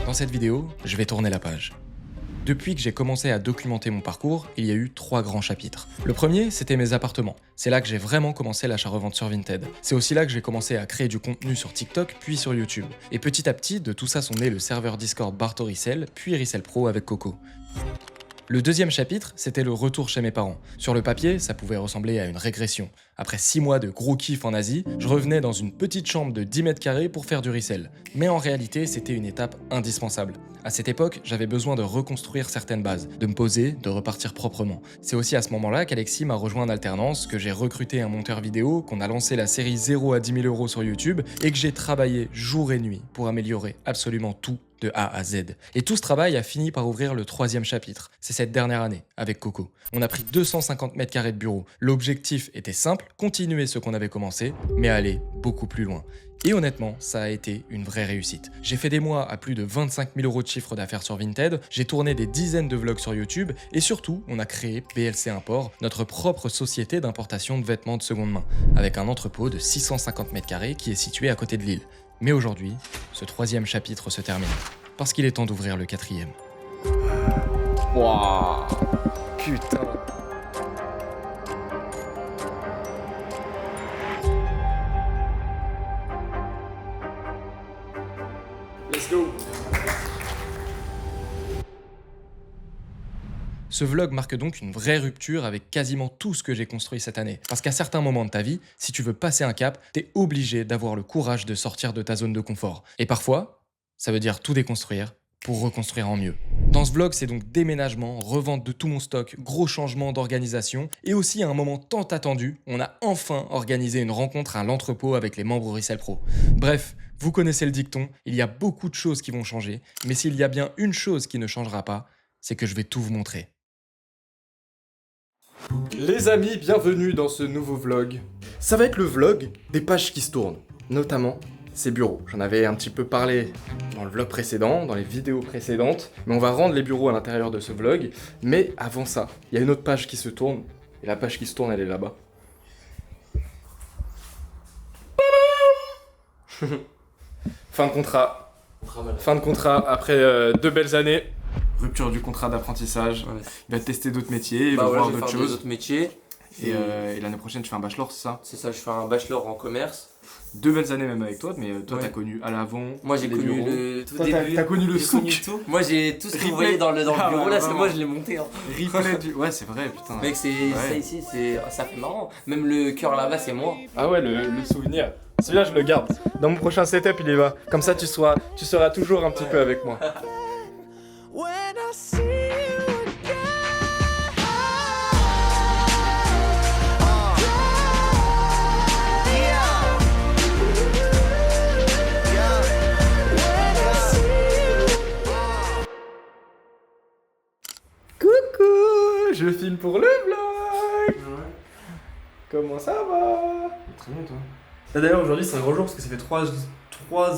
Dans cette vidéo, je vais tourner la page. Depuis que j'ai commencé à documenter mon parcours, il y a eu 3 grands chapitres. Le premier, c'était mes appartements. C'est là que j'ai vraiment commencé l'achat-revente sur Vinted. C'est aussi là que j'ai commencé à créer du contenu sur TikTok, puis sur YouTube. Et petit à petit, de tout ça sont nés le serveur Discord Barto Resell, puis Resell Pro avec Coco. Le deuxième chapitre, c'était le retour chez mes parents. Sur le papier, ça pouvait ressembler à une régression. Après 6 mois de gros kiff en Asie, je revenais dans une petite chambre de 10 mètres carrés pour faire du resell. Mais en réalité, c'était une étape indispensable. À cette époque, j'avais besoin de reconstruire certaines bases, de me poser, de repartir proprement. C'est aussi à ce moment-là qu'Alexis m'a rejoint en alternance, que j'ai recruté un monteur vidéo, qu'on a lancé la série 0 à 10 000 € sur YouTube et que j'ai travaillé jour et nuit pour améliorer absolument tout de A à Z. Et tout ce travail a fini par ouvrir le 3e chapitre. C'est cette dernière année, avec Coco. On a pris 250 mètres carrés de bureau. L'objectif était simple, continuer ce qu'on avait commencé, mais aller beaucoup plus loin. Et honnêtement, ça a été une vraie réussite. J'ai fait des mois à plus de 25 000 € de chiffre d'affaires sur Vinted, j'ai tourné des dizaines de vlogs sur YouTube, et surtout, on a créé PLC Import, notre propre société d'importation de vêtements de seconde main, avec un entrepôt de 650 mètres carrés qui est situé à côté de Lille. Mais aujourd'hui, ce 3e chapitre se termine, parce qu'il est temps d'ouvrir le 4e. Wouah, putain. Let's go. Ce vlog marque donc une vraie rupture avec quasiment tout ce que j'ai construit cette année. Parce qu'à certains moments de ta vie, si tu veux passer un cap, t'es obligé d'avoir le courage de sortir de ta zone de confort. Et parfois, ça veut dire tout déconstruire pour reconstruire en mieux. Dans ce vlog, c'est donc déménagement, revente de tout mon stock, gros changement d'organisation, et aussi à un moment tant attendu, on a enfin organisé une rencontre à l'entrepôt avec les membres Resell Pro. Bref, vous connaissez le dicton, il y a beaucoup de choses qui vont changer, mais s'il y a bien une chose qui ne changera pas, c'est que je vais tout vous montrer. Les amis, bienvenue dans ce nouveau vlog. Ça va être le vlog des pages qui se tournent, notamment ces bureaux. J'en avais un petit peu parlé dans le vlog précédent, dans les vidéos précédentes, mais on va rendre les bureaux à l'intérieur de ce vlog. Mais avant ça, il y a une autre page qui se tourne, et la page qui se tourne, elle est là-bas. Fin de contrat. Fin de contrat après 2 belles années. Rupture du contrat d'apprentissage. Ouais. Il va tester d'autres métiers, il va voir d'autres choses. D'autres métiers. Et l'année prochaine, tu fais un bachelor, c'est ça? C'est ça, je fais un bachelor en commerce. 2 belles années même avec toi, mais toi Ouais. t'as connu à l'avant. Moi j'ai les connu bureaux. le tout Toi, début. t'as connu le J'ai connu souk. tout. Moi j'ai tout ce que vous Replay. voyez dans le bureau Ah, là, c'est vraiment. moi je l'ai monté. Hein. Replay du... Ouais, c'est vrai, putain. Mec, c'est Ouais. ça ici, ça fait marrant. Même le cœur là-bas, c'est moi. Ah ouais, le souvenir. Celui-là, je le garde. Dans mon prochain setup, il y va. Comme ça, tu seras toujours un petit peu avec moi. When I see you Coucou, je filme pour le vlog. Comment ça va? Très bien, toi. D'ailleurs, aujourd'hui, c'est un gros jour parce que ça fait 3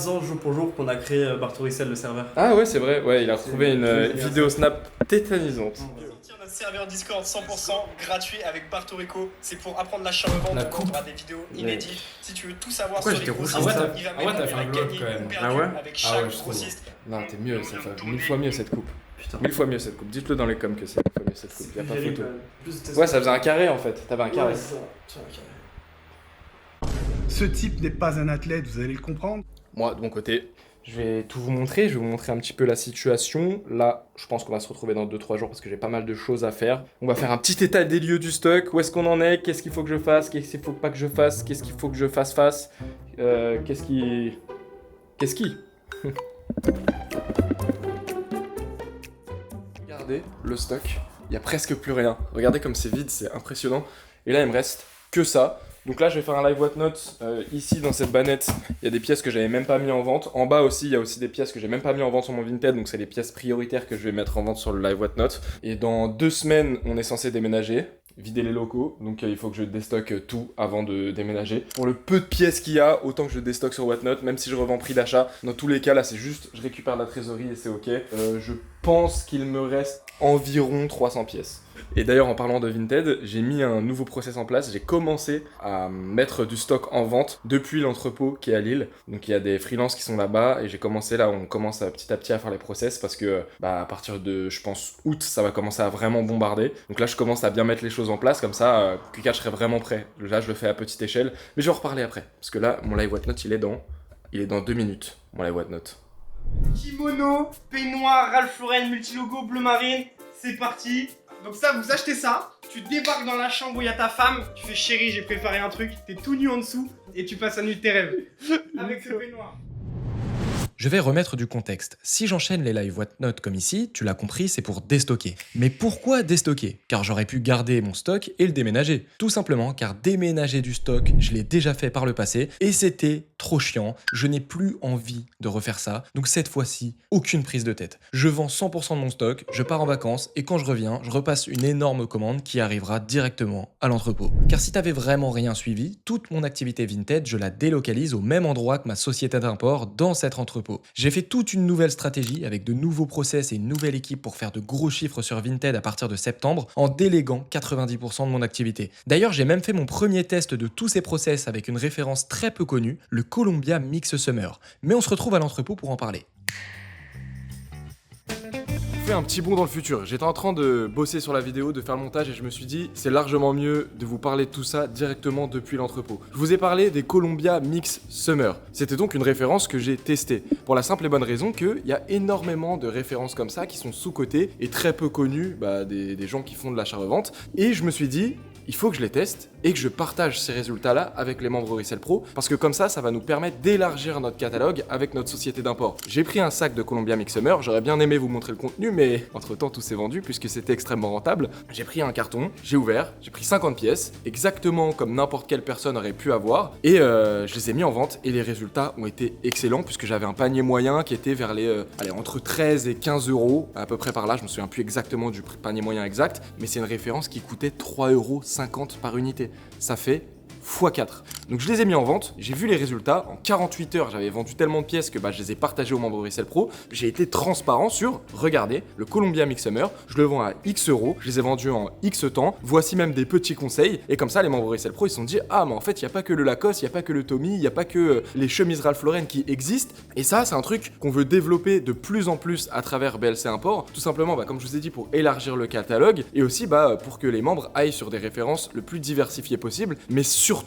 ans jour pour jour qu'on a créé Barto Resell, le serveur. Ah ouais, c'est vrai. Ouais, il a retrouvé une vidéo snap tétanisante. Sortir notre serveur Discord 100% gratuit avec Bartorico, c'est pour apprendre l'achat-revente, La on coupe. aura des vidéos inédites. Si tu veux tout savoir Pourquoi sur les j'étais rouge grossistes, comme ça? il va Ah ouais, mettre t'as fait un les vlog, gagnés quand même. ou perdus Ah ouais avec Ah chaque ouais, je trouve. grossiste. Non, t'es mieux, ça fait 1000 fois mieux cette coupe. Putain. 1000 fois mieux cette coupe. Dites-le dans les coms que c'est 1000 fois mieux cette coupe. Y'a pas J'ai photo. plus de Ouais, ça faisait un carré en fait. T'avais un carré. Ouais, c'est ça. Tiens, un carré. Ce type n'est pas un athlète, vous allez le comprendre. Moi, de mon côté, je vais tout vous montrer. Je vais vous montrer un petit peu la situation. Là, je pense qu'on va se retrouver dans 2-3 jours parce que j'ai pas mal de choses à faire. On va faire un petit état des lieux du stock. Où est-ce qu'on en est? Qu'est-ce qu'il faut que je fasse? Qu'est-ce qu'il faut pas que je fasse? Qu'est-ce qu'il faut que je fasse face? Qu'est-ce qui... Regardez le stock. Il y a presque plus rien. Regardez comme c'est vide, c'est impressionnant. Et là, il me reste que ça. Donc là, je vais faire un live whatnot. Ici, dans cette bannette, il y a des pièces que j'avais même pas mis en vente. En bas aussi, il y a aussi des pièces que j'ai même pas mis en vente sur mon Vinted. Donc c'est les pièces prioritaires que je vais mettre en vente sur le live whatnot. Et dans 2 semaines, on est censé déménager, vider les locaux. Donc il faut que je déstocke tout avant de déménager. Pour le peu de pièces qu'il y a, autant que je déstocke sur whatnot, même si je revends prix d'achat. Dans tous les cas, là, c'est juste, je récupère de la trésorerie et c'est ok. Je pense qu'il me reste environ 300 pièces. Et d'ailleurs, en parlant de Vinted, j'ai mis un nouveau process en place. J'ai commencé à mettre du stock en vente depuis l'entrepôt qui est à Lille. Donc il y a des freelances qui sont là-bas et j'ai commencé là, on commence petit à petit à faire les process parce que à partir de, je pense, août, ça va commencer à vraiment bombarder. Donc là, je commence à bien mettre les choses en place, comme ça, Q4, je serai vraiment prêt. Là, je le fais à petite échelle, mais je vais en reparler après. Parce que là, mon live Whatnot, il est dans 2 minutes, mon live Whatnot. Kimono, peignoir, Ralph Lauren, multilogo, bleu marine, c'est parti. Donc ça, vous achetez ça, tu débarques dans la chambre où il y a ta femme, tu fais chérie, j'ai préparé un truc, t'es tout nu en dessous et tu passes la nuit de tes rêves avec ce peignoir. Je vais remettre du contexte. Si j'enchaîne les live Whatnot comme ici, tu l'as compris, c'est pour déstocker. Mais pourquoi déstocker? Car j'aurais pu garder mon stock et le déménager. Tout simplement car déménager du stock, je l'ai déjà fait par le passé et c'était trop chiant. Je n'ai plus envie de refaire ça. Donc cette fois-ci, aucune prise de tête. Je vends 100% de mon stock, je pars en vacances et quand je reviens, je repasse une énorme commande qui arrivera directement à l'entrepôt. Car si t'avais vraiment rien suivi, toute mon activité Vinted, je la délocalise au même endroit que ma société d'import dans cet entrepôt. J'ai fait toute une nouvelle stratégie avec de nouveaux process et une nouvelle équipe pour faire de gros chiffres sur Vinted à partir de septembre en déléguant 90% de mon activité. D'ailleurs, j'ai même fait mon premier test de tous ces process avec une référence très peu connue, le Columbia Mix Summer. Mais on se retrouve à l'entrepôt pour en parler. Un petit bond dans le futur. J'étais en train de bosser sur la vidéo, de faire le montage et je me suis dit c'est largement mieux de vous parler de tout ça directement depuis l'entrepôt. Je vous ai parlé des Columbia Mix Summer. C'était donc une référence que j'ai testée pour la simple et bonne raison qu'il y a énormément de références comme ça qui sont sous-cotées et très peu connues des gens qui font de l'achat-revente. Et je me suis dit il faut que je les teste et que je partage ces résultats-là avec les membres Resell Pro parce que comme ça va nous permettre d'élargir notre catalogue avec notre société d'import. J'ai pris un sac de Columbia Mix Summer, j'aurais bien aimé vous montrer le contenu mais entre-temps tout s'est vendu puisque c'était extrêmement rentable. J'ai pris un carton, j'ai ouvert, j'ai pris 50 pièces, exactement comme n'importe quelle personne aurait pu avoir et je les ai mis en vente et les résultats ont été excellents puisque j'avais un panier moyen qui était vers les entre 13 et 15 euros à peu près par là, je me souviens plus exactement du panier moyen exact mais c'est une référence qui coûtait 3,50 € par unité. Ça fait x4. Donc je les ai mis en vente, j'ai vu les résultats, en 48 heures j'avais vendu tellement de pièces que je les ai partagées aux membres Resell Pro, j'ai été transparent sur, regardez, le Columbia Mix Summer, je le vends à X euros, je les ai vendus en X temps, voici même des petits conseils, et comme ça les membres Resell Pro ils se sont dit, ah mais en fait il n'y a pas que le Lacoste, il n'y a pas que le Tommy, il n'y a pas que les chemises Ralph Lauren qui existent, et ça c'est un truc qu'on veut développer de plus en plus à travers BLC Import, tout simplement comme je vous ai dit pour élargir le catalogue, et aussi pour que les membres aillent sur des références le plus diversifiées possible, mais surtout,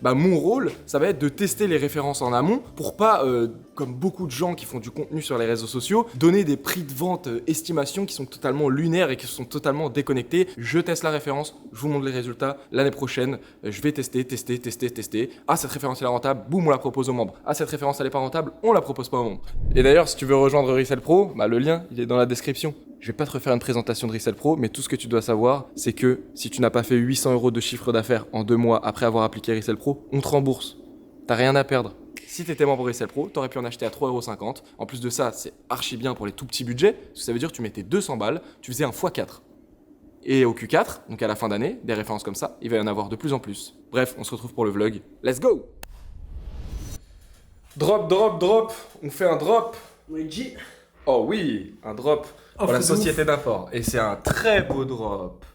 mon rôle, ça va être de tester les références en amont pour pas, comme beaucoup de gens qui font du contenu sur les réseaux sociaux, donner des prix de vente estimations qui sont totalement lunaires et qui sont totalement déconnectés. Je teste la référence, je vous montre les résultats. L'année prochaine, je vais tester. Ah, cette référence elle est rentable, boum, on la propose aux membres. Ah, cette référence elle est pas rentable, on la propose pas aux membres. Et d'ailleurs, si tu veux rejoindre Resell Pro, le lien, il est dans la description. Je vais pas te refaire une présentation de Resell Pro, mais tout ce que tu dois savoir, c'est que si tu n'as pas fait 800 € de chiffre d'affaires en 2 mois après avoir appliqué Resell Pro, on te rembourse. T'as rien à perdre. Si t'étais membre Resell Pro, t'aurais pu en acheter à 3,50 €. En plus de ça, c'est archi bien pour les tout petits budgets, parce que ça veut dire que tu mettais 200 balles, tu faisais un x4. Et au Q4, donc à la fin d'année, des références comme ça, il va y en avoir de plus en plus. Bref, on se retrouve pour le vlog. Let's go! Drop, on fait un drop. Oui, Oh oui, un drop pour la société d'import. Et c'est un très beau drop.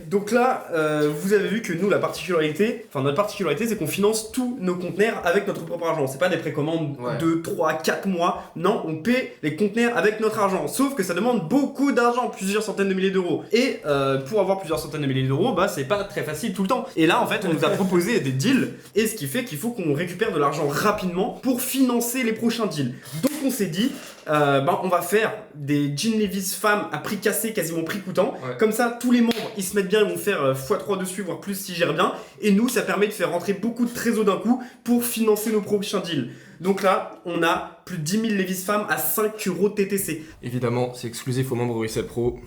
Donc là, vous avez vu que nous, notre particularité, c'est qu'on finance tous nos conteneurs avec notre propre argent. C'est pas des précommandes 2, 3, 4 mois. Non, on paie les conteneurs avec notre argent. Sauf que ça demande beaucoup d'argent, plusieurs centaines de milliers d'euros. Et pour avoir plusieurs centaines de milliers d'euros, c'est pas très facile tout le temps. Et là, en fait, on nous a proposé des deals. Et ce qui fait qu'il faut qu'on récupère de l'argent rapidement pour financer les prochains deals. Donc on s'est dit, on va faire des jeans Levi's femmes à prix cassé, quasiment prix coûtant. Comme ça, tous les membres, ils se mettent bien, ils vont faire x3 dessus, voire plus s'ils gèrent bien. Et nous, ça permet de faire rentrer beaucoup de trésors d'un coup pour financer nos prochains deals. Donc là, on a plus de 10 000 Levi's femmes à 5 € TTC. Évidemment, c'est exclusif aux membres Resell Pro.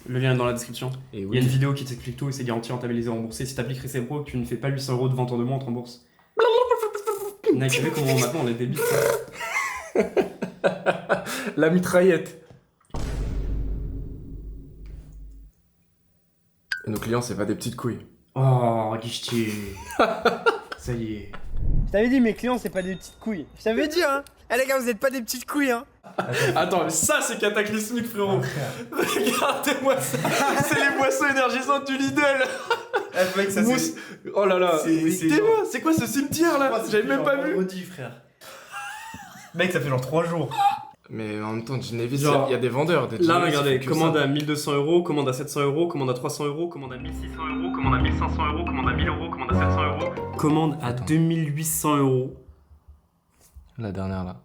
Le lien est dans la description. Et oui. Il y a une vidéo qui t'explique tout et c'est garanti rentabilisé remboursé. Si t'appliques Resell Pro, tu ne fais pas 800 € de vente en 2 mois, on te rembourse. On a vu comment maintenant on est débile. La mitraillette. Et nos clients, c'est pas des petites couilles. Oh, guichetier. Ça y est. Je t'avais dit, mes clients, c'est pas des petites couilles. Je t'avais dit, hein. Eh les gars, vous êtes pas des petites couilles, hein. Attends, mais ça c'est cataclysmique, frérot. Regardez-moi ça. C'est les boissons énergisantes du Lidl. Mec, ça Mousse. Oh là là. c'est C'est quoi ce cimetière là? J'avais même pas vu. Vendredi, frère. Mec, ça fait genre 3 jours. Mais en même temps, Genevis, il Genre, y a des vendeurs. Des Là, Genevis, regardez, qui font que commande ça. à 1200 euros, commande à 700 euros, commande à 300 euros, commande à 1600 euros, commande à 1500 euros, commande à 1000 euros, commande à 700 euros. Commande à 2800 euros. La dernière là.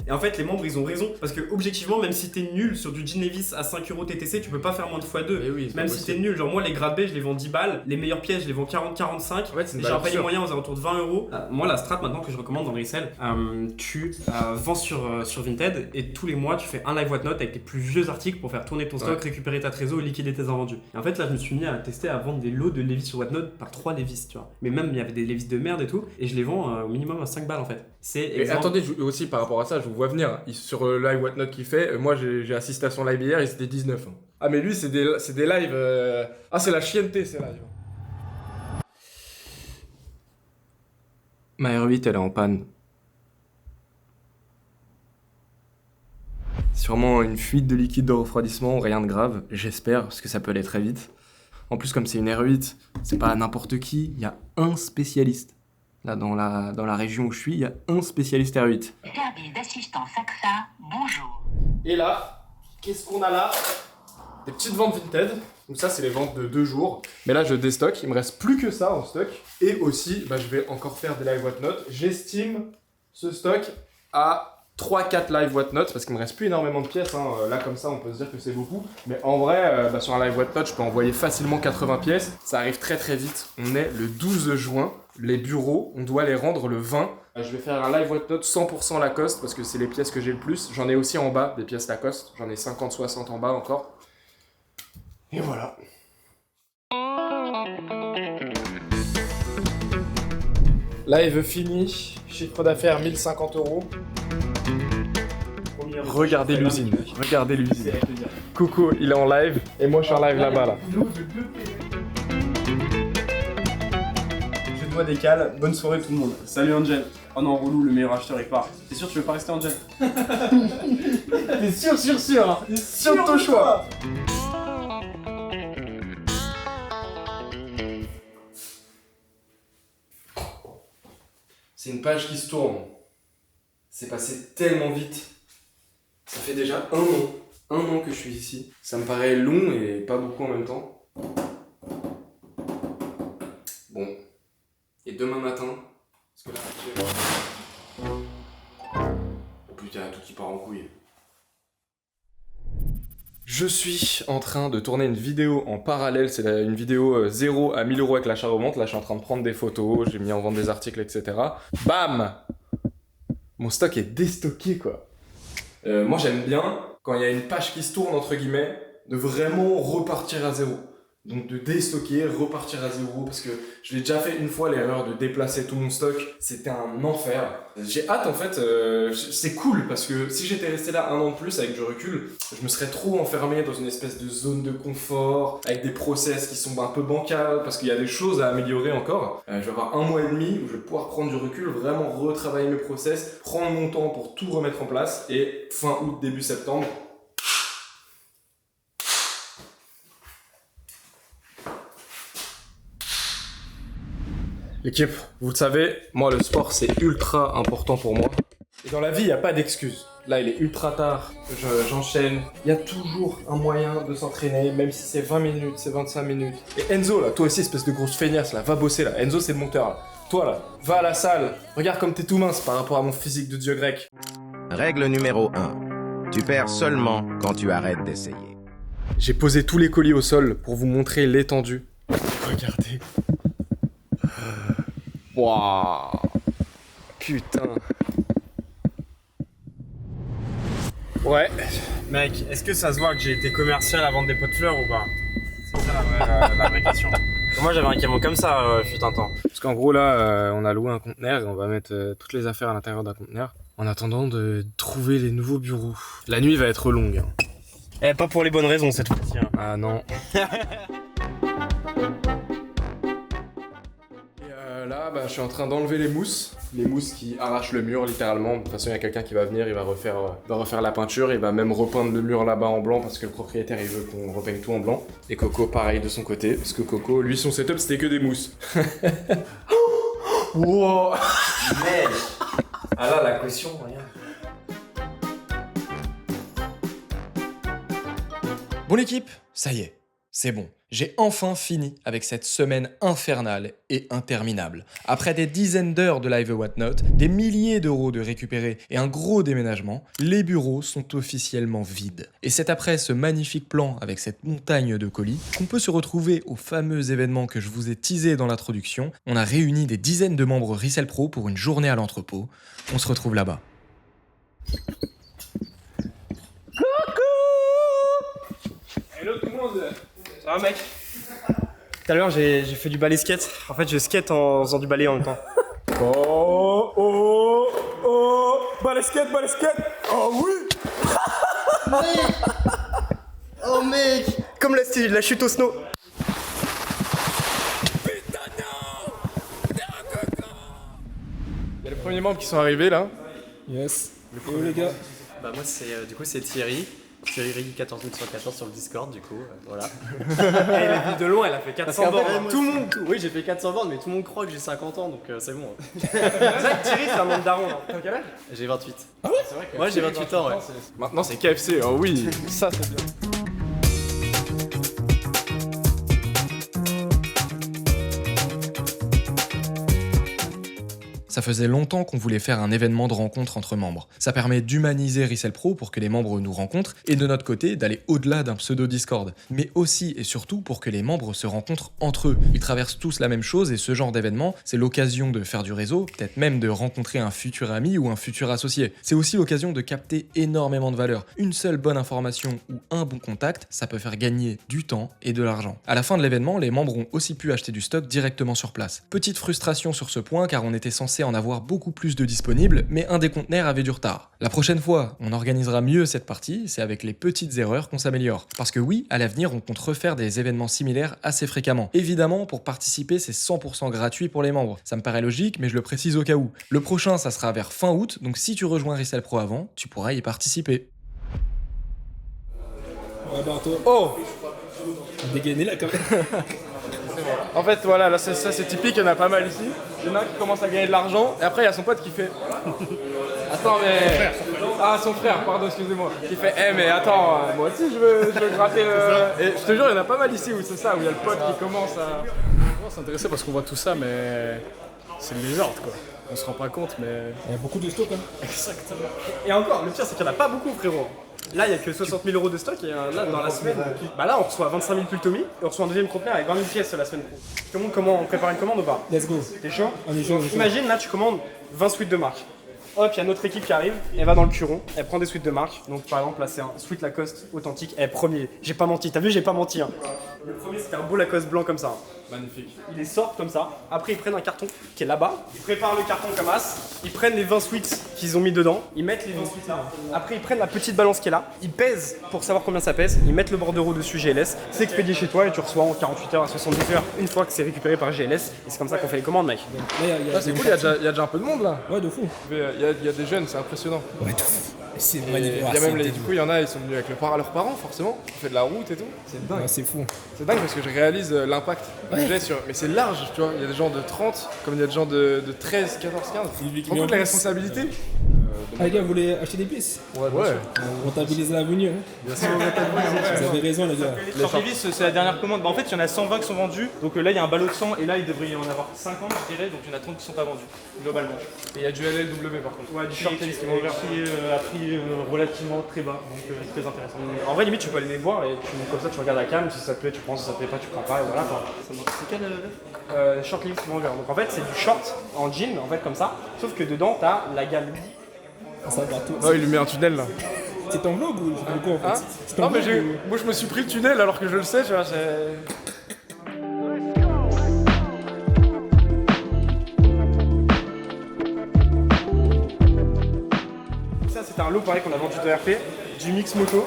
Et en fait, les membres, ils ont raison. Parce que, objectivement, même si t'es nul sur du Genevis à 5 euros TTC, tu peux pas faire moins de x2. Mais oui, c'est Même pas si possible. t'es nul, genre moi les grades B je les vends 10 balles, les meilleures pièces je les vends 40-45. En fait, c'est une J'ai un valeur panier sûre. moyen aux alentours de 20 euros. Moi la strat maintenant que je recommande dans le resell, tu vends sur Vinted et tous les mois tu fais un live whatnot avec tes plus vieux articles pour faire tourner ton stock, récupérer ta trésor et liquider tes invendus. Et en fait là je me suis mis à tester à vendre des lots de Levi's sur Whatnot par 3 Levi's, tu vois. Mais même il y avait des Levi's de merde et tout et je les vends au minimum à 5 balles en fait. C'est Et exemple... attendez, aussi par rapport à ça, je vous vois venir. Sur le live Whatnot qu'il fait, moi j'ai assisté à son live hier, il était 19. Ah, mais lui, c'est des lives. Ah, c'est la chienneté, ces lives. Ma R8, elle est en panne. Sûrement une fuite de liquide de refroidissement, rien de grave, j'espère, parce que ça peut aller très vite. En plus, comme c'est une R8, c'est pas n'importe qui, il y a un spécialiste. Là, dans la région où je suis, il y a un spécialiste R8. Service d'assistance AXA, bonjour. Et là, qu'est-ce qu'on a là? Des petites ventes Vinted. Donc ça, c'est les ventes de 2 jours. Mais là, je déstocke. Il me reste plus que ça en stock. Et aussi, je vais encore faire des live whatnot. J'estime ce stock à 3-4 live whatnot parce qu'il me reste plus énormément de pièces. Là, comme ça, on peut se dire que c'est beaucoup. Mais en vrai, sur un live whatnot, je peux envoyer facilement 80 pièces. Ça arrive très très vite. On est le 12 juin. Les bureaux, on doit les rendre le 20. Je vais faire un live whatnot 100% Lacoste parce que c'est les pièces que j'ai le plus. J'en ai aussi en bas des pièces Lacoste. J'en ai 50-60 en bas encore. Et voilà. Live fini. Chiffre d'affaires 1050 euros. Regardez l'usine. Regardez l'usine. Coucou, il est en live. Et moi je suis en live là-bas là. Je dois des cales, bonne soirée tout le monde. Salut Angel. Oh non, relou, le meilleur acheteur il part. T'es sûr tu veux pas rester Angel? T'es sûr, hein. T'es sûr de ton choix. C'est une page qui se tourne. C'est passé tellement vite. Ça fait déjà un an que je suis ici. Ça me paraît long et pas beaucoup en même temps. Bon. Et demain matin, parce que là, oh putain, tout qui part en couille. Je suis en train de tourner une vidéo en parallèle, c'est une vidéo 0 à 1000 euros avec l'achat-revente. Là, je suis en train de prendre des photos, j'ai mis en vente des articles, etc. Bam! Mon stock est déstocké, quoi. Moi, j'aime bien, quand il y a une page qui se tourne, entre guillemets, de vraiment repartir à zéro. Donc de déstocker, repartir à zéro, parce que je l'ai déjà fait une fois l'erreur de déplacer tout mon stock, c'était un enfer. J'ai hâte en fait, c'est cool, parce que si j'étais resté là 1 an de plus avec du recul, je me serais trop enfermé dans une espèce de zone de confort, avec des process qui sont un peu bancals, parce qu'il y a des choses à améliorer encore. Je vais avoir 1 mois et demi où je vais pouvoir prendre du recul, vraiment retravailler mes process, prendre mon temps pour tout remettre en place, et fin août, début septembre, l'équipe, vous le savez, moi le sport c'est ultra important pour moi. Et dans la vie, il n'y a pas d'excuse. Là, il est ultra tard, j'enchaîne. Il y a toujours un moyen de s'entraîner, même si c'est 20 minutes, c'est 25 minutes. Et Enzo, là, toi aussi, espèce de grosse feignasse, là, va bosser, là. Enzo, c'est le monteur, là. Toi, là, va à la salle. Regarde comme t'es tout mince par rapport à mon physique de dieu grec. Règle numéro 1. Tu perds seulement quand tu arrêtes d'essayer. J'ai posé tous les colis au sol pour vous montrer l'étendue. Regardez. Waouh. Putain. Ouais. Mec, est-ce que ça se voit que j'ai été commercial à vendre des pots de fleurs ou pas? C'est ça la vraie question. Moi j'avais un camion comme ça, fut un temps. Parce qu'en gros là, on a loué un conteneur et on va mettre toutes les affaires à l'intérieur d'un conteneur en attendant de trouver les nouveaux bureaux. La nuit va être longue. Hein. Eh, pas pour les bonnes raisons cette fois-ci. Hein. Ah non. Et là, je suis en train d'enlever les mousses. les mousses qui arrachent le mur littéralement. De toute façon, il y a quelqu'un qui va venir, il va refaire la peinture, il va même repeindre le mur là-bas en blanc parce que le propriétaire il veut qu'on repeigne tout en blanc. Et Coco pareil de son côté, parce que Coco, lui son setup c'était que des mousses. Wow. Mec. Ah là, la caution, rien. Bon l'équipe, ça y est, c'est bon. J'ai enfin fini avec cette semaine infernale et interminable. Après des dizaines d'heures de live Whatnot, des milliers d'euros de récupérés et un gros déménagement, les bureaux sont officiellement vides. Et c'est après ce magnifique plan avec cette montagne de colis qu'on peut se retrouver au fameux événement que je vous ai teasé dans l'introduction. On a réuni des dizaines de membres Resell Pro pour une journée à l'entrepôt. On se retrouve là-bas. Hello tout le monde. Ça va mec? Tout à l'heure j'ai fait du ballet skate. En fait je skate en faisant du ballet en même temps. Oh, balai skate, oh oui. Oh mec, comme la chute au snow. Il y a les premiers membres qui sont arrivés là. Yes. Et les gars? Bah moi c'est du coup c'est Thierry 14114 sur le Discord du coup, voilà. Elle a vu de loin, elle a fait 400 bornes. Tout le monde, oui j'ai fait 400 bornes mais tout le monde croit que j'ai 50 ans donc c'est bon. C'est vrai que Thierry c'est un nom de daron là. T'as quel âge? J'ai 28. Ah ouais? C'est vrai que ouais j'ai 28 ans ouais. Maintenant c'est KFC, oh oui, ça c'est bien. Ça faisait longtemps qu'on voulait faire un événement de rencontre entre membres. Ça permet d'humaniser Resell Pro pour que les membres nous rencontrent et de notre côté d'aller au-delà d'un pseudo Discord. Mais aussi et surtout pour que les membres se rencontrent entre eux. Ils traversent tous la même chose et ce genre d'événement, c'est l'occasion de faire du réseau, peut-être même de rencontrer un futur ami ou un futur associé. C'est aussi l'occasion de capter énormément de valeur. Une seule bonne information ou un bon contact, ça peut faire gagner du temps et de l'argent. À la fin de l'événement, les membres ont aussi pu acheter du stock directement sur place. Petite frustration sur ce point car on était censé en avoir beaucoup plus de disponibles, mais un des conteneurs avait du retard. La prochaine fois, on organisera mieux cette partie, c'est avec les petites erreurs qu'on s'améliore. Parce que oui, à l'avenir, on compte refaire des événements similaires assez fréquemment. Évidemment, pour participer, c'est 100% gratuit pour les membres. Ça me paraît logique, mais je le précise au cas où. Le prochain, ça sera vers fin août, donc si tu rejoins Resell Pro avant, tu pourras y participer. Ouais, bah toi. Oh, Dégainé là quand même. en fait voilà, là ça c'est typique, il y en a pas mal ici. Il y en a un qui commence à gagner de l'argent, et après il y a son pote qui fait... Attends mais... Ah son frère, pardon, excusez-moi. Qui fait, mais attends, moi aussi je veux gratter le... Et je te jure, il y en a pas mal ici où c'est ça, où il y a le pote qui commence à... On s'intéresser parce qu'on voit tout ça, mais c'est le désordre quoi. On se rend pas compte, mais... Il y a beaucoup de stock hein. Exactement. Et encore, le pire c'est qu'il n'y en a pas beaucoup frérot. Là il y a que 60 000 euros de stock et là dans la semaine... Bah là on reçoit 25 000 pultomies et on reçoit un deuxième conteneur avec 20 000 pièces la semaine pro. Comment on prépare une commande ou pas? Let's go. T'es chaud? On est chaud. Imagine là tu commandes 20 suites de marque. Hop, il y a notre équipe qui arrive, elle va dans le curon, elle prend des suites de marque. Donc par exemple là c'est un sweat Lacoste authentique. Premier, j'ai pas menti, t'as vu j'ai pas menti hein. Le premier c'était un beau Lacoste blanc comme ça. Magnifique. Ils les sortent comme ça, après ils prennent un carton qui est là-bas, ils préparent le carton comme as, ils prennent les 20 sweets qu'ils ont mis dedans, ils mettent les 20 sweets là, après ils prennent la petite balance qui est là, ils pèsent pour savoir combien ça pèse, ils mettent le bordereau dessus GLS, c'est expédié chez toi et tu reçois en 48 heures à 72 heures une fois que c'est récupéré par GLS et c'est comme ça qu'on fait les commandes mec. Ah, c'est cool, il y a déjà un peu de monde là. Ouais, de fou. Il y a des jeunes, c'est impressionnant. Ouais, de fou. C'est Et magnifique. il y a même du coup il y en a, ils sont venus avec leurs parents forcément, on fait de la route et tout. C'est dingue. Ouais, c'est fou. C'est dingue parce que je réalise l'impact que j'ai sur... Mais c'est large, tu vois, il y a des gens de 30, comme il y a des gens de 13, 14, 15. Tu te rends compte les responsabilités? Ah les gars, vous voulez acheter des pièces? Ouais. On rentabilise l'avenir. Hein. Bien sûr, on rentabilise. Vous avez raison les gars. Sur Levis, c'est la dernière commande. Bah, en fait, il y en a 120 qui sont vendus. Donc là, il y a un ballot de 100 et là, il devrait y en avoir 50, je dirais. Donc il y en a 30 qui sont pas vendus, globalement. Et il y a du LLW par contre. Ouais, du short tennis qui vont ouvert à prix relativement très bas. Donc c'est très intéressant. En vrai, limite, tu peux aller les voir et comme ça, tu regardes la cam. Si ça te plaît, tu prends. Si ça te plaît pas, tu prends pas. Et voilà quoi. C'est quel short Levis qui vont ouvert. Donc en fait, c'est du short en jean, en fait, comme ça. Sauf que dedans, t'as la gamme. Ça va tout. Oh, il lui met un tunnel là. C'est ton vlog ou c'est quoi en fait? C'est ton Non mais vlog ou- moi je me suis pris le tunnel alors que je le sais, tu vois, c'est... Ça c'était un lot pareil qu'on a vendu de RP, du mix moto.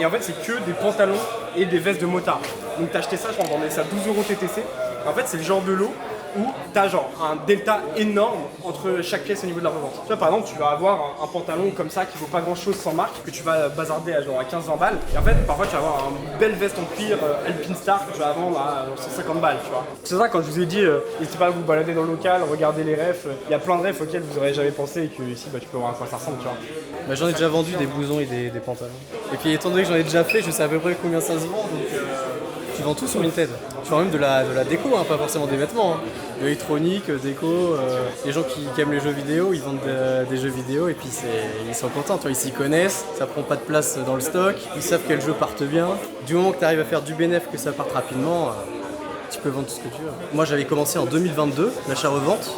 Et en fait c'est que des pantalons et des vestes de motard. Donc t'as acheté ça, je crois, on vendait ça 12 € TTC. En fait c'est le genre de lot où t'as genre un delta énorme entre chaque pièce au niveau de la revente. Tu vois, par exemple, tu vas avoir un pantalon comme ça qui vaut pas grand chose sans marque, que tu vas bazarder à genre à 15-20 balles. Et en fait, parfois, tu vas avoir une belle veste en cuir Alpine Star que tu vas vendre à 150 balles, tu vois. C'est ça, quand je vous ai dit, n'hésitez pas à vous balader dans le local, regardez les refs. Il y a plein de refs auxquels vous aurez jamais pensé et que ici, tu peux voir à quoi ça ressemble, tu vois. Bah, j'en ai déjà vendu des blousons et des pantalons. Et puis étant donné que j'en ai déjà fait, je sais à peu près combien ça se vend, donc tu vends tout sur Vinted. Tu vends même de la déco, hein, pas forcément des vêtements. Hein. De l'électronique, déco, les gens qui aiment les jeux vidéo, ils vendent des jeux vidéo et puis ils sont contents, tu vois, ils s'y connaissent, ça prend pas de place dans le stock, ils savent quels jeux partent bien. Du moment que tu arrives à faire du bénéfice, que ça parte rapidement, tu peux vendre tout ce que tu veux. Moi j'avais commencé en 2022, l'achat-revente.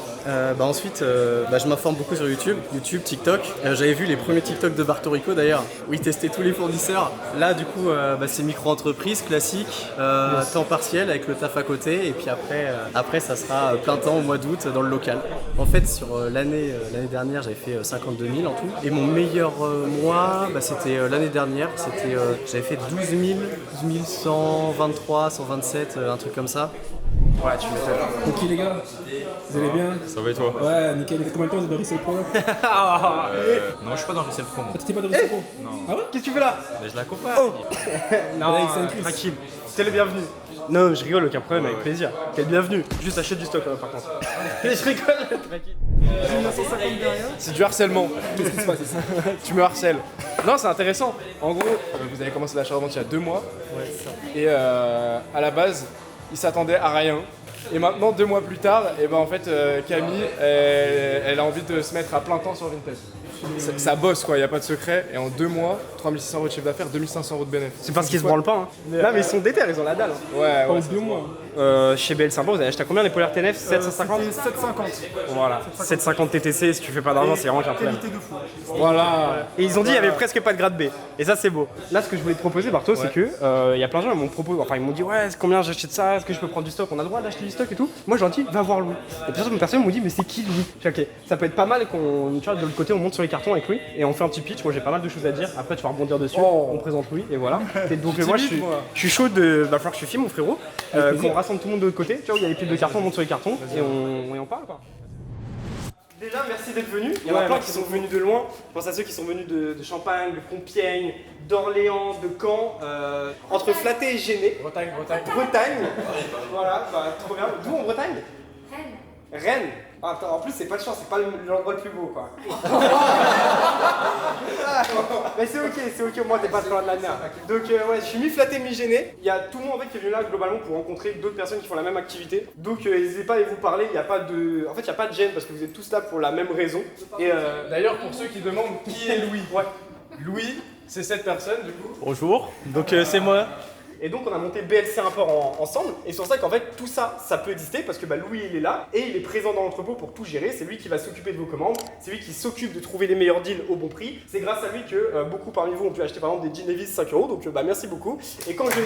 Ensuite, je m'informe beaucoup sur YouTube, TikTok. J'avais vu les premiers TikTok de Bartorico d'ailleurs, où il testait tous les fournisseurs. Là, du coup, c'est micro-entreprise classique, temps partiel avec le taf à côté. Et puis après ça sera plein temps au mois d'août dans le local. En fait, sur l'année dernière, j'avais fait 52 000 en tout. Et mon meilleur mois, c'était l'année dernière. J'avais fait 12 123, 127, un truc comme ça. Ouais, tu m'étonnes. Ok les gars, vous allez bien? Ça va et toi? Ouais, nickel. Combien de temps vous êtes dans Rissel Pro? Non, je suis pas dans Rissel Pro. Ah, t'étais pas dans Rissel Pro? Non. Ah ouais? Qu'est-ce que tu fais là? Mais je l'accompagne. Oh non, tranquille. T'es le bienvenu. Non, je rigole, aucun problème, avec plaisir. T'es le bienvenu. Juste achète du stock par contre. Je rigole, tranquille. 1950 derrière. C'est du harcèlement. Qu'est-ce qui se passe? Tu me harcèles. Non, c'est intéressant. En gros, vous avez commencé l'achat-revente il y a 2 mois. Ouais, c'est ça. Et à la base, ils s'attendaient à rien. Et maintenant, 2 mois plus tard, Camille, elle a envie de se mettre à plein temps sur Vinted. Ça bosse quoi, il n'y a pas de secret. Et en 2 mois, 3600 € de chiffre d'affaires, 2500 € de bénéfice. C'est parce qu'ils se branlent pas. Hein. Non, mais ils sont déter, ils ont la dalle. Hein. Ouais, en 2 mois. Chez BL Sympa, vous avez acheté à combien les polaires TNF? 750 750. Voilà, 750 TTC, si tu fais pas d'argent, c'est vraiment qu'un problème. Qualité de fou. Voilà. Et ils ont dit qu'il y avait presque pas de grade B. Et ça, c'est beau. Là, ce que je voulais te proposer, Barto, c'est que il y a plein de gens qui m'ont proposé, ils m'ont dit ouais, combien j'achète ça? Est-ce que je peux prendre du stock? On a le droit d'acheter du stock et tout. Moi, j'en dis, va voir Louis. Et plusieurs personnes m'ont dit, mais c'est qui Louis? Ok, ça peut être pas mal qu'on, tu vois, de l'autre côté, on monte sur les cartons avec Louis et on fait un petit pitch. Moi, j'ai pas mal de choses à dire. Après, tu vas rebondir dessus. On présente Louis et voilà. Et donc, moi, je suis chaud de. Va falloir que je filme, mon frérot. Qu'on rassemble tout le monde de l'autre côté. Tu vois, il y a les piles de carton, on monte sur les cartons et on parle quoi. Déjà, merci d'être venu. Il y en a plein qui sont venus de loin. Je pense à ceux qui sont venus de Champagne, de Compiègne, d'Orléans, de Caen, entre Flatté et Gêné. Bretagne. Voilà, trop bien. D'où en Bretagne? Rennes. Ah, attends, en plus, c'est pas de chance, c'est pas l'endroit le plus beau quoi. Mais c'est ok, au moins t'es pas trop loin de la mer. Donc, je suis mi-flatté, mi-gêné. Il y a tout le monde en fait qui est venu là globalement pour rencontrer d'autres personnes qui font la même activité. Donc, n'hésitez pas à vous parler, il n'y a pas de. En fait, il n'y a pas de gêne parce que vous êtes tous là pour la même raison. Et d'ailleurs, pour ceux qui demandent qui est Louis, Louis, c'est cette personne du coup. Bonjour, donc c'est moi. Et donc on a monté BLC Import ensemble, et c'est pour ça qu'en fait tout ça, ça peut exister parce que Louis il est là et il est présent dans l'entrepôt pour tout gérer, c'est lui qui va s'occuper de vos commandes, c'est lui qui s'occupe de trouver les meilleurs deals au bon prix, c'est grâce à lui que beaucoup parmi vous ont pu acheter par exemple des jeans Levi's 5 €, donc merci beaucoup. Et quand je dis...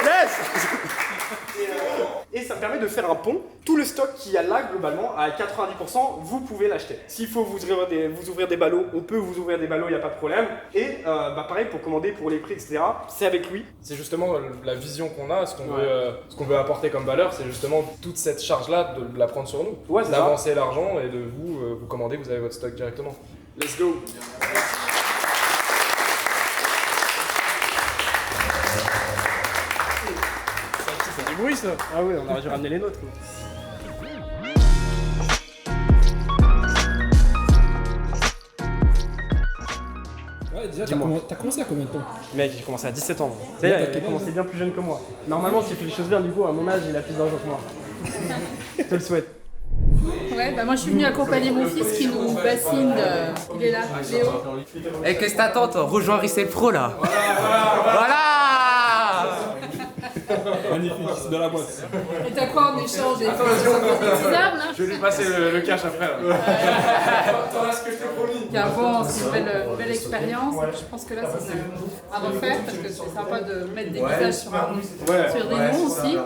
Merci. Et ça me permet de faire un pont. Tout le stock qu'il y a là, globalement, à 90%, vous pouvez l'acheter. S'il faut vous ouvrir des ballots, on peut vous ouvrir des ballots, il n'y a pas de problème. Et pareil, pour commander, pour les prix, etc., c'est avec lui. C'est justement la vision qu'on a, ce qu'on veut apporter comme valeur, c'est justement toute cette charge-là de la prendre sur nous. Ouais, d'avancer l'argent et de vous commander, vous avez votre stock directement. Let's go. Bruit ça. Ah oui, on aurait dû ramener les nôtres. Ouais, déjà, t'as commencé à combien de temps? Mec, j'ai commencé à 17 ans. Tu sais, il a commencé bien plus jeune que moi. Normalement, s'il fait les choses bien, du coup, à mon âge, il a plus d'argent que moi. Je te le souhaite. Ouais, moi je suis venue accompagner mon fils qui nous bassine. Il est là, Léo. Eh, qu'est-ce que t'attends toi? Rejoins Rissel Pro là. Voilà. Magnifique. fixe de la boîte. Et t'as quoi en échange? Des petits arbres, là? Je vais lui passer le cash après. T'auras ce que je t'ai promis. Car bon, c'est une belle expérience. Je pense que là, c'est à refaire parce que c'est sympa de mettre des visages sur des noms aussi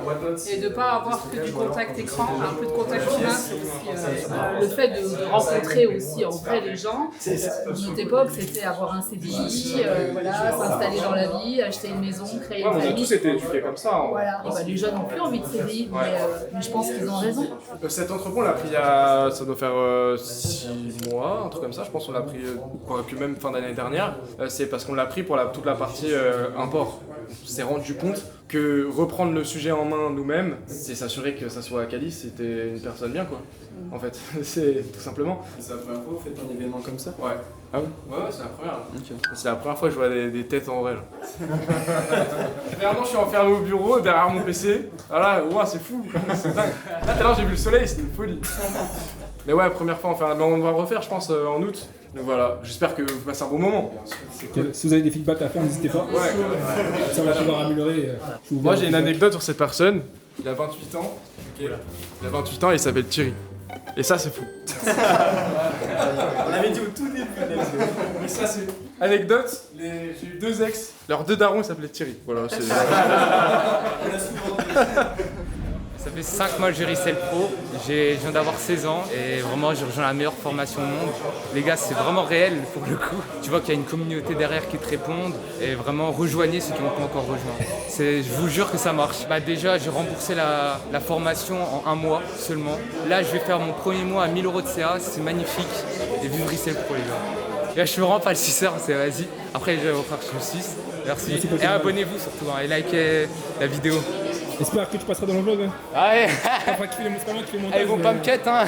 et de pas avoir que du contact écran, un peu de contact humain. C'est aussi le fait de rencontrer aussi en vrai les gens. Notre époque, c'était avoir un CDI, voilà, s'installer dans la vie, acheter une maison, créer une On a famille. tous été éduqués comme ça. Voilà. Et bah, les jeunes n'ont plus envie de CDI, mais je pense qu'ils ont raison. Cet entrepôt, on l'a pris il y a, ça doit faire 6 mois, un truc comme ça. Je pense qu'on l'a pris, quoique même fin d'année dernière. C'est parce qu'on l'a pris pour toute la partie import. On s'est rendu compte que reprendre le sujet en main nous-mêmes, c'est s'assurer que ça soit à Cali, c'était une personne bien, quoi. En fait, c'est tout simplement. C'est la première fois que vous faites un événement comme ça? Ouais. Ah oui? Ouais, c'est la première. Okay. C'est la première fois que je vois des têtes en vrai. Dernièrement, je suis enfermé au bureau, derrière mon PC. Voilà, wow, c'est fou. C'est dingue. Là, tout à l'heure, j'ai vu le soleil, c'était une folie. Mais ouais, première fois, mais on va le refaire, je pense, en août. Donc voilà, j'espère que vous passez un bon moment. Si vous avez des feedbacks à faire, n'hésitez pas. Ouais. Ça va pouvoir améliorer. Moi, j'ai une anecdote sur cette personne. Il a 28 ans. Il a 28 ans et il s'appelle Thierry. Et ça, c'est fou. On avait dit au tout début. Mais ça, c'est... Anecdote, j'ai eu 2 ex. Leurs 2 darons s'appelaient Thierry. Voilà, c'est... Ça fait 5 mois que je Ricel Pro, je viens d'avoir 16 ans et vraiment j'ai rejoint la meilleure formation au monde. Les gars, c'est vraiment réel pour le coup. Tu vois qu'il y a une communauté derrière qui te répond et vraiment rejoignez ceux qui n'ont pas encore rejoint. Je vous jure que ça marche. Déjà, j'ai remboursé la formation en 1 mois seulement. Là, je vais faire mon premier mois à 1000 € de CA, c'est magnifique. Et vive Ricel Pro, les gars. Et là, je suis vraiment pas le 6h, c'est vas-y. Après, je vais refaire sur le 6. Merci. Et abonnez-vous surtout et likez la vidéo. J'espère que tu passeras dans le vlog. Ah ouais. C'est pas qui fait le montage. Ils vont pas me cut, hein.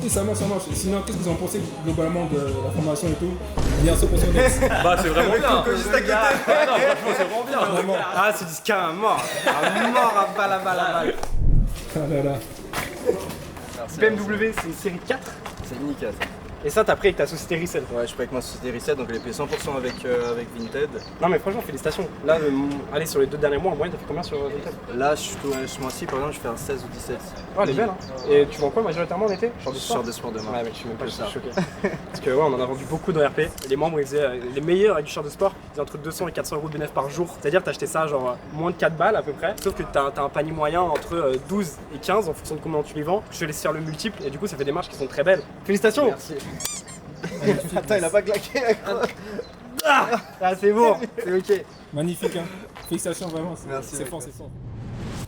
Et ça marche. Sinon, qu'est-ce que vous en pensez globalement de la formation et tout? Il y a 100% d'ex. Bah, c'est vraiment bien. Juste à côté. Non, franchement, c'est vraiment bien. Vraiment. Ah, c'est du ska à mort. À mort à balle à balle. Ah là là. BMW, c'est une série 4. C'est nickel ça. Et ça, t'as pris avec ta société Ricel? Ouais, je suis avec ma société Ricel, donc elle est payée 100% avec Vinted. Non, mais franchement, félicitations. Là, allez, sur les 2 derniers mois, en moyenne, t'as fait combien sur Vinted? Là, ce mois-ci, par exemple, je fais un 16 ou 17. Oh, elle est belle, hein. Et tu vends quoi majoritairement en été? Short de sport demain. Ouais, mec, je suis même pas choqué. Parce que, ouais, on en a vendu beaucoup dans RP. Et les membres, ils faisaient les meilleurs avec du short de sport. Ils faisaient entre 200 et 400 € de bénéfice par jour. C'est-à-dire, t'achetais ça, genre, moins de 4 balles à peu près. Sauf que t'as un panier moyen entre 12 et 15 en fonction de combien tu les vends. Je te laisse faire le multiple et du coup, ça fait des marges qui sont très belles. Félicitations! Merci. Attends, il a pas claqué. Ah, c'est bon, c'est ok. Magnifique, hein. Félicitations, vraiment. Merci. C'est fort, c'est fort.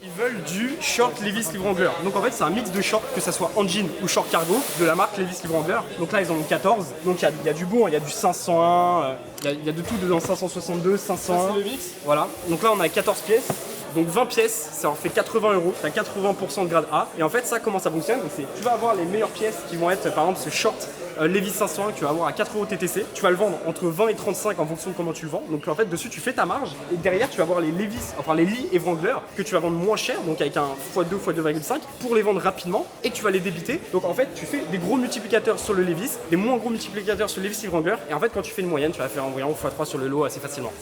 Ils veulent du short Levi's Livre Wrangler. Donc en fait, c'est un mix de shorts, que ça soit en jean ou short cargo, de la marque Levi's Livre Wrangler. Donc là, ils en ont 14. Donc il y a du bon, il y a du 501, il y a de tout dedans, 562, 501. Ça, c'est le mix. Voilà. Donc là, on a 14 pièces. Donc 20 pièces, ça en fait 80 €. T'as 80% de grade A. Et en fait, ça, comment ça fonctionne? Donc, tu vas avoir les meilleures pièces qui vont être, par exemple, ce short Levi's 501 que tu vas avoir à 4 € TTC. Tu vas le vendre entre 20 et 35 en fonction de comment tu le vends. Donc en fait, dessus, tu fais ta marge. Et derrière, tu vas avoir les Levi's, enfin les Lee et Wrangler que tu vas vendre moins cher, donc avec un x2, x2,5 pour les vendre rapidement. Et tu vas les débiter. Donc en fait, tu fais des gros multiplicateurs sur le Levi's, des moins gros multiplicateurs sur le Levi's et Wrangler. Et en fait, quand tu fais une moyenne, tu vas faire environ x3 sur le lot assez facilement.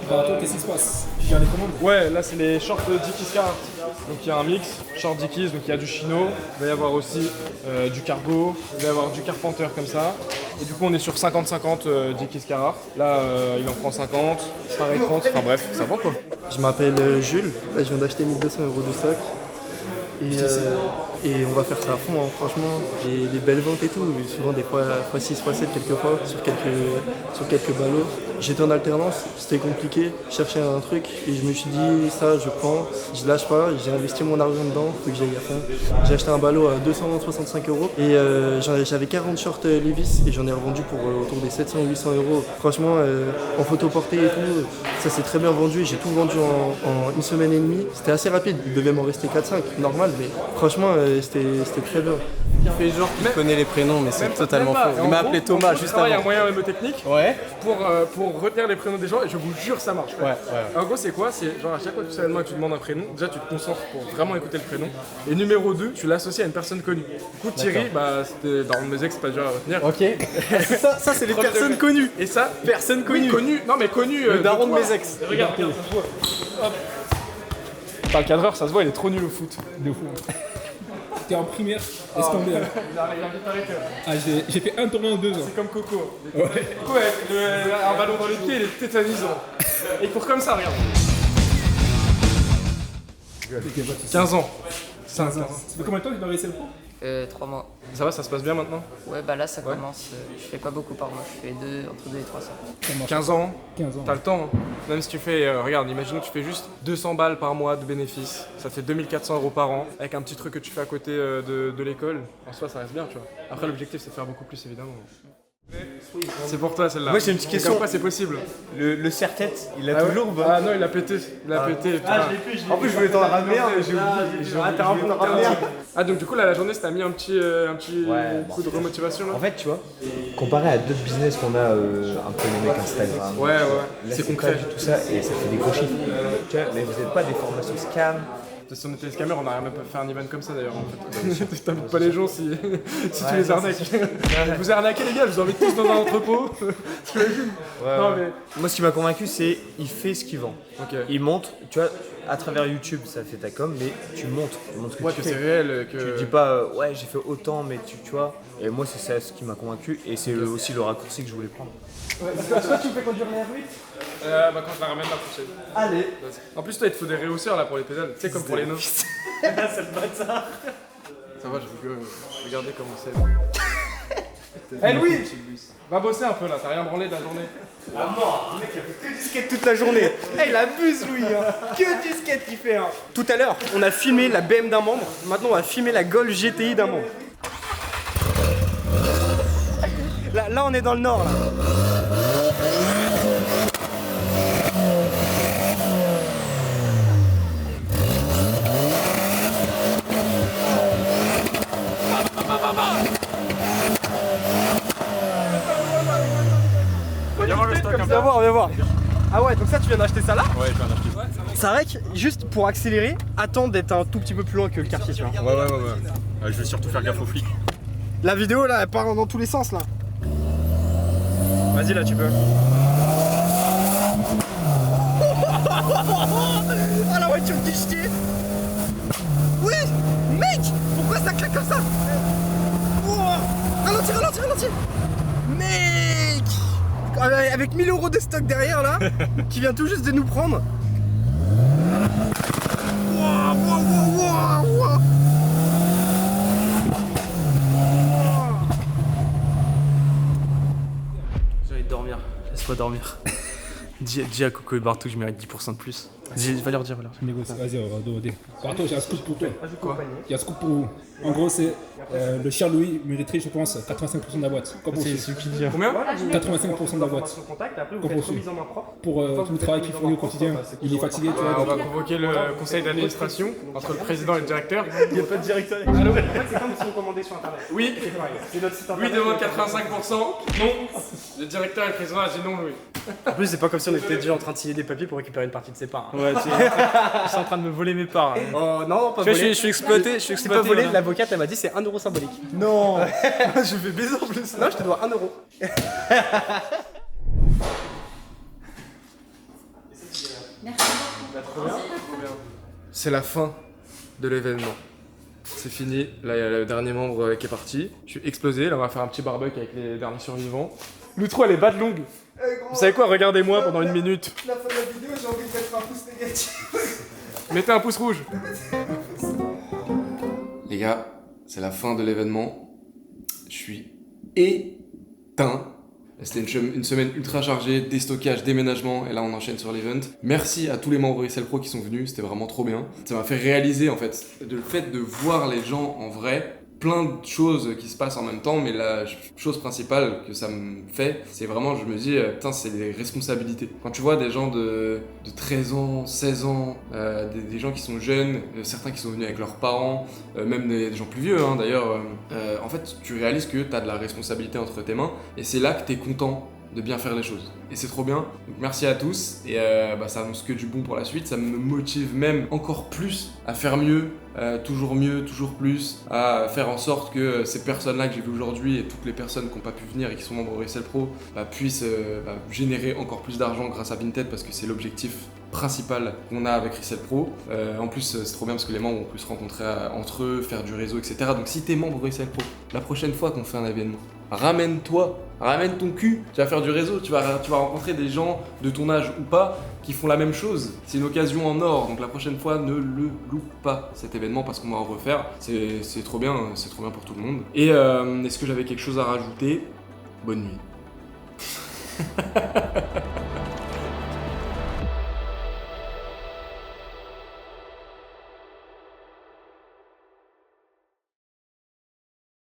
Bah, toi, qu'est-ce qui se passe? Tu viens les commandes? Ouais, là c'est les shorts Dickies Carhartt. Donc il y a un mix, short Dickies, donc il y a du chino, il va y avoir aussi du cargo, il va y avoir du Carpenter comme ça. Et du coup on est sur 50-50 Dickies Carhartt. Là il en prend 50, pareil 30, enfin bref, ça va quoi. Je m'appelle Jules, là, je viens d'acheter 1200 € de stock. Et on va faire ça à fond, hein, franchement. J'ai des belles ventes et tout, souvent des fois x6, x7 quelquefois sur quelques ballots. J'étais en alternance, c'était compliqué, je cherchais un truc et je me suis dit ça je prends, je lâche pas, j'ai investi mon argent dedans, faut que j'aille à fond. J'ai acheté un ballot à 265 € et j'avais 40 shorts Levi's et j'en ai revendu pour autour des 700 ou 800 €. Franchement, en photo portée et tout, ça s'est très bien vendu et j'ai tout vendu en une semaine et demie. C'était assez rapide, il devait m'en rester 4-5, normal, mais franchement c'était très bien. Il fait genre qu'il connaît les prénoms, mais c'est totalement faux. Il m'a appelé Thomas juste avant. Il y a un moyen mnémotechnique pour retenir les prénoms des gens et je vous jure ça marche. Ouais. En gros c'est quoi? C'est genre à chaque fois que tu sais tu demandes un prénom, déjà tu te concentres pour vraiment écouter le prénom. Et numéro 2, tu l'associes à une personne connue. Du coup Thierry, bah c'était dans mes ex, pas dur à retenir. Ok. ça c'est les personnes connues. Et ça, personne connue. Non mais connu. Le daron de mes ex. Regarde. Enfin, le cadreur, ça se voit, il est trop nul au foot. De fou. T'es en primaire, laisse tomber. Il a vite arrêté. Ah, j'ai fait un tournoi en 2 ans. C'est comme Coco. Ouais. Coco avec un ballon dans les pieds, il est tétanisant. Et il court comme ça, regarde. 15 ans. 15 ans. Ça fait combien de temps que tu dois réussir le pro 3 mois. Ça va, ça se passe bien maintenant? Ouais, bah là ça commence. Je fais pas beaucoup par mois, je fais entre 2 et 300. 15 ans, 15 ans. T'as le temps. Hein. Même si tu fais, regarde, imagine que tu fais juste 200 balles par mois de bénéfices. Ça te fait 2400 € par an. Avec un petit truc que tu fais à côté de l'école. En soi, ça reste bien, tu vois. Après, l'objectif, c'est de faire beaucoup plus, évidemment. C'est pour toi celle-là. Moi j'ai une petite question. Pourquoi c'est possible? Le serre-tête, il l'a Ah toujours ou pas? Ah non, il a pété. Il a pété. Ah, je l'ai plus. En plus, je voulais t'en ramener un, mais j'ai oublié. Ah, t'as un peu ramené un. Ah, donc du coup, là, la journée, ça t'a mis un petit coup de remotivation là? En fait, tu vois, comparé à d'autres business qu'on a, un peu les mecs Instagram, ouais, là, c'est concret. Pas du tout ça et ça fait des gros chiffres. Tu vois, mais vous n'êtes pas des formations scam. Si on était scammer, on n'aurait même pas fait un event comme ça d'ailleurs en fait. T'invites pas les gens si tu les arnaques. Vous arnaquez les gars, je vous invite tous dans un entrepôt. T'imagines? Non, mais... Moi ce qui m'a convaincu c'est il fait ce qu'il vend. Il montre, tu vois, à travers YouTube ça fait ta com, mais tu montres ce que tu fais. C'est réel. Que... Tu dis pas ouais j'ai fait autant, mais tu vois. Et moi c'est ça ce qui m'a convaincu et c'est aussi le raccourci que je voulais prendre. Toi tu me fais conduire la R8? Bah quand je la ramène la prochaine. Allez. En plus toi il te faut des réhausseurs là pour les pédales, tu sais comme pour les nôtres. C'est le bâtard. Ça va, je rigole. Regardez comment c'est. Eh Louis, va bosser un peu là, t'as rien branlé de la journée. Ah mort, le mec il a fait que du skate toute la journée. Eh il abuse Louis hein. Que du skate qu'il fait hein. Tout à l'heure on a filmé la BM d'un membre, maintenant on va filmer la Golf GTI d'un membre. Là on est dans le nord là. Viens voir. Ah ouais, donc ça tu viens d'acheter ça là? Ouais, je viens d'acheter ça. C'est vrai que juste pour accélérer, attends d'être un tout petit peu plus loin que le quartier, tu vois. Ouais. Je vais surtout faire gaffe aux flics. La vidéo là, elle part dans tous les sens là. Vas-y là, tu peux. Ah la voiture guichetée. Oui, mec, pourquoi ça claque comme ça? Oh, ralentis. Mec, avec 1000 € de stock derrière là, qui vient tout juste de nous prendre. Wow. J'ai envie de dormir, laisse-moi dormir. Dis à Coco et Bartou que je mérite 10% de plus. Va leur dire. Négocie, vas-y, on va demander. Bartou, j'ai un scoop pour toi. Quoi? Il y a un scoop pour vous. En gros, c'est le Charles-Louis mériterait, je pense, 85% de la boîte. C'est ce qu'il dit. Combien? 85% de la boîte. Pour tout le travail qu'il fournit au quotidien. Il est fatigué, tu vois. On va convoquer le conseil d'administration entre le président et le directeur. Il n'y a pas de directeur. Allô? en fait c'est comme si on commandait sur internet. Oui. C'est notre site Oui internet. demande 85%. Non. Le directeur et le président a dit non, Louis. En plus, c'est pas comme si on était déjà en train de signer des papiers pour récupérer une partie de ses parts. Ouais, ils sont en train de me voler mes parts. Hein. Oh non, pas Tu vois, volé. je suis exploité. C'est pas volé, l'avocate elle m'a dit c'est 1 € symbolique. Non. Je vais baiser en plus. Non, je te dois 1 €. C'est la fin de l'événement. C'est fini. Là, il y a le dernier membre qui est parti. Je suis explosé. Là, on va faire un petit barbecue avec les derniers survivants. L'outro, elle est bad longue. Vous savez quoi? Regardez-moi pendant 1 minute. La fin de la vidéo, j'ai envie de mettre un pouce négatif. Mettez un pouce rouge. Les gars, c'est la fin de l'événement. Je suis éteint. C'était une semaine ultra chargée, déstockage, déménagement, et là on enchaîne sur l'event. Merci à tous les membres Excel Pro qui sont venus, c'était vraiment trop bien. Ça m'a fait réaliser en fait, le fait de voir les gens en vrai, plein de choses qui se passent en même temps, mais la chose principale que ça me fait, c'est vraiment, je me dis, putain, c'est des responsabilités. Quand tu vois des gens de 13 ans, 16 ans, des gens qui sont jeunes, certains qui sont venus avec leurs parents, même des gens plus vieux hein, d'ailleurs, en fait, tu réalises que tu as de la responsabilité entre tes mains, et c'est là que tu es content de bien faire les choses. Et c'est trop bien. Donc merci à tous, et ça annonce que du bon pour la suite, ça me motive même encore plus à faire mieux, toujours mieux, toujours plus, à faire en sorte que ces personnes-là que j'ai vues aujourd'hui et toutes les personnes qui n'ont pas pu venir et qui sont membres de Resell Pro puissent générer encore plus d'argent grâce à Vinted parce que c'est l'objectif principal qu'on a avec Resell Pro. En plus, c'est trop bien parce que les membres ont pu se rencontrer entre eux, faire du réseau, etc. Donc si t'es membre de Resell Pro, la prochaine fois qu'on fait un événement, ramène ton cul, tu vas faire du réseau, tu vas rencontrer des gens de ton âge ou pas qui font la même chose. C'est une occasion en or, donc la prochaine fois ne le loupe pas cet événement parce qu'on va en refaire. C'est trop bien pour tout le monde. Et est-ce que j'avais quelque chose à rajouter? Bonne nuit.